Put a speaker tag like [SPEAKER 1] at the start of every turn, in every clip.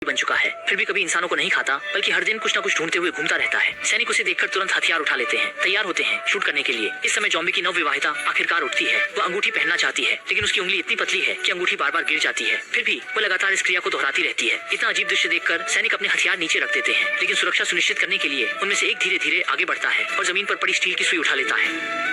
[SPEAKER 1] बन चुका है, फिर भी कभी इंसानों को नहीं खाता, बल्कि हर दिन कुछ न कुछ ढूंढते हुए घूमता रहता है। सैनिक उसे देखकर तुरंत हथियार उठा लेते हैं, तैयार होते हैं शूट करने के लिए। इस समय जॉम्बी की नवविवाहिता आखिरकार उठती है। वह अंगूठी पहनना चाहती है, लेकिन उसकी उंगली इतनी पतली है कि अंगूठी बार बार गिर जाती है। फिर भी वह लगातार इस क्रिया को दोहराती रहती है। इतना अजीब दृश्य देखकर सैनिक अपने हथियार नीचे रख देते हैं, लेकिन सुरक्षा सुनिश्चित करने के लिए उनमें से एक धीरे धीरे आगे बढ़ता है और जमीन पर पड़ी स्टील की सुई उठा लेता है।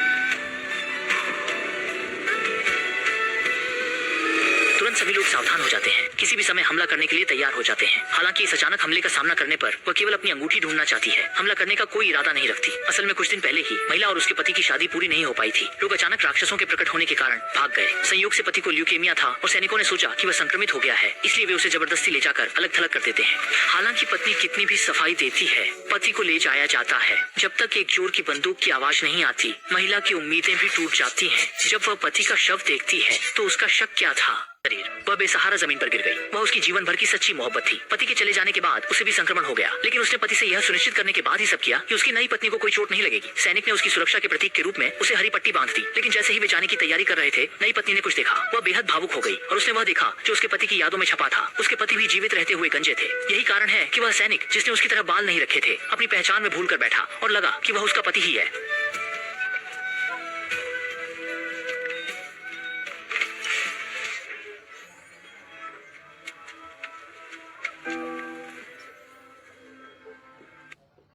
[SPEAKER 1] तुरंत सभी लोग सावधान हो जाते हैं, किसी भी समय हमला करने के लिए तैयार हो जाते हैं। हालांकि इस अचानक हमले का सामना करने पर वह केवल अपनी अंगूठी ढूंढना चाहती है, हमला करने का कोई इरादा नहीं रखती। असल में कुछ दिन पहले ही महिला और उसके पति की शादी पूरी नहीं हो पाई थी। लोग अचानक राक्षसों के प्रकट होने के कारण भाग गए। संयोग से पति को ल्यूकेमिया था और सैनिकों ने सोचा कि वह संक्रमित हो गया है, इसलिए वे उसे जबरदस्ती ले जाकर अलग थलग कर देते हैं। हालांकि पत्नी कितनी भी सफाई देती है, पति को ले जाया जाता है। जब तक एक चोर की बंदूक की आवाज नहीं आती, महिला की उम्मीदें भी टूट जाती हैं। जब वह पति का शव देखती है तो उसका शक क्या था? वह बेसहारा जमीन पर गिर गई। वह उसकी जीवन भर की सच्ची मोहब्बत थी। पति के चले जाने के बाद उसे भी संक्रमण हो गया, लेकिन उसने पति से यह सुनिश्चित करने के बाद ही सब किया कि उसकी नई पत्नी को कोई चोट नहीं लगेगी। सैनिक ने उसकी सुरक्षा के प्रतीक के रूप में उसे हरी पट्टी बांध दी, लेकिन जैसे ही वे जाने की तैयारी कर रहे थे, नई पत्नी ने कुछ देखा। वह बेहद भावुक हो गई और उसने वह देखा जो उसके पति की यादों में छपा था। उसके पति भी जीवित रहते हुए गंजे थे। यही कारण है कि वह सैनिक, जिसने उसकी तरह बाल नहीं रखे थे, अपनी पहचान में भूल कर बैठा और लगा कि वह उसका पति ही है।